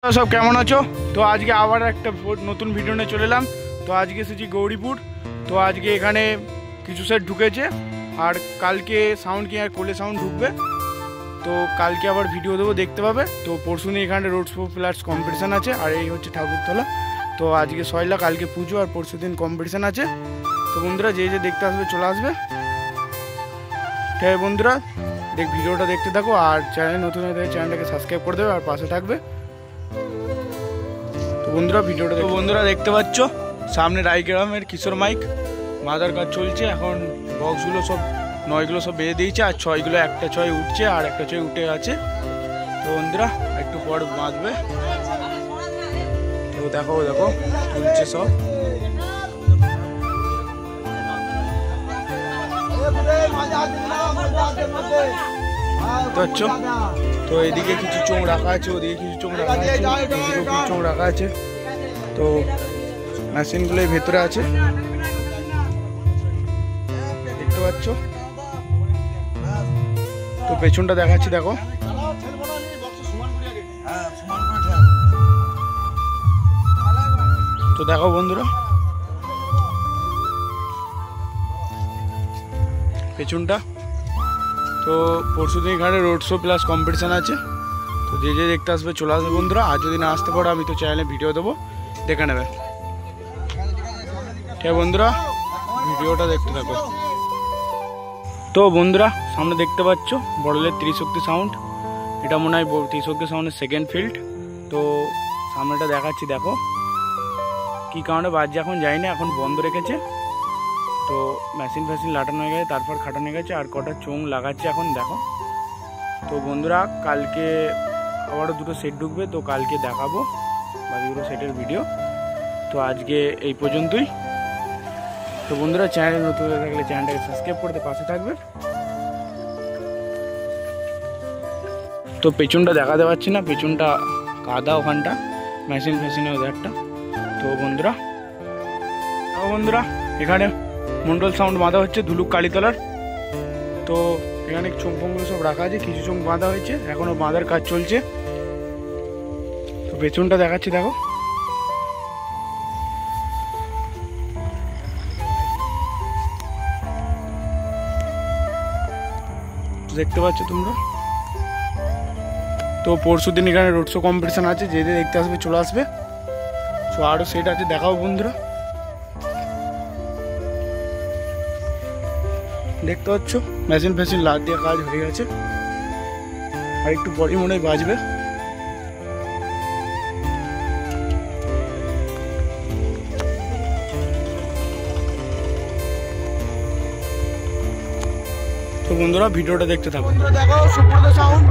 सब केमन आछो। तो आज के आबार एक नतून भिडियो निये चले एलाम। तो आज के एसेछि गौरीपुर। तो आज के एखाने किछु सेट ढुकेছে আর কালকে সাউন্ড কি আর কোলে সাউন্ড ঢুকবে। তো কালকে আবার ভিডিও দেবো, দেখতে পাবে। তো পরশুদিন এখানে রোড শো প্লাস কম্পিটিশন আছে আর এই হচ্ছে ঠাকুরতলা। তো আজকে সয়লা, কালকে পুজো আর পরশুদিন কম্পিটিশন আছে। তো বন্ধুরা যে যে দেখতে আসবে চলে আসবে। ঠিক আছে বন্ধুরা, ভিডিওটা দেখতে থাকো আর চ্যানেল নতুন হয়ে থাকে চ্যানেলটাকে সাবস্ক্রাইব করে দেবে আর পাশে থাকবে। তো বন্ধুরা ভিডিওটা বন্ধুরা দেখতে পাচ্ছ সামনে রায়গ্রামের কিশোর মাইক বাঁধার কাজ চলছে। এখন বক্সগুলো সব 9গুলো সব বেঁধে দিয়েছে আর 6গুলো, একটা 6 উঠছে আর একটা 6 উঠে আছে। তো বন্ধুরা একটু পর বাঁধবে। তো দেখো দেখো তুলছে সব। তো এদিকে কিছু চোঙ রাখা আছে, ওদিকে কিছু চোঙ রাখা আছে, এদিকেও কিছু চোঙ রাখা আছে। তো মেশিনগুলো ভেতরে আছে দেখতে পাচ্ছ। তো পেছনটা দেখাচ্ছি দেখো। তো দেখো বন্ধুরা পেছনটা। তো পরশুদিন এখানে রোড শো প্লাস কম্পিটিশান আছে। তো যে যে দেখতে আসবে চলে আসবে বন্ধুরা। আর যদি না আসতে পারো আমি তো চ্যানেলে ভিডিও দেবো, দেখে নেবে। ঠিক বন্ধুরা ভিডিওটা দেখতে থাকো। তো বন্ধুরা সামনে দেখতে পাচ্ছ বড়লের ত্রিশক্তি সাউন্ড। এটা মনে হয় ত্রিশক্তি সাউন্ডের সেকেন্ড ফিল্ড। তো সামনেটা দেখাচ্ছি দেখো। কী কারণে বাজছে এখন যাই না, এখন বন্ধ রেখেছে। তো মেশিন ফ্যাশিন লাটানো হয়ে গেছে, তারপর খাটানো হয়ে গেছে আর কটা চোঙ লাগাচ্ছে এখন দেখো। তো বন্ধুরা কালকে আবারও দুটো সেট ঢুকবে, তো কালকে দেখাবো বাকি দুটো সেটের ভিডিও। তো আজকে এই পর্যন্তই। তো বন্ধুরা চ্যানেল নতুন হয়ে থাকলে চ্যানেলটাকে সাবস্ক্রাইব করতে পাশে থাকবে। তো পেছনটা দেখাতে পারছি না, পেছনটা কাদা ওখানটা মেশিন ফ্যাশিনের ওদেরটা। তো বন্ধুরা এখানে মন্ডল সাউন্ড বাঁধা হচ্ছে ধুলুক কালীতলার। তো এখানে চোঙগুলো সব রাখা আছে, কিছু চোঙ বাঁধা হয়েছে, এখনো বাঁধার কাজ চলছে। তো পেছনটা দেখাচ্ছি দেখো। দেখতে পাচ্ছ তোমরা। তো পরশুদিন এখানে রোড শো কম্পিটিশন আছে, যে যে দেখতে আসবে চলে আসবে। তো আরও সেট আছে দেখাও বন্ধুরা। দেখতে পাচ্ছ মেশিন ফ্যাশিন লাট দিয়ে কাজ হয়ে গেছে আর একটু পরে মনে হয় বাজবে। তো বন্ধুরা ভিডিওটা দেখতে থাকো। দেখো সুব্রত সাউন্ড।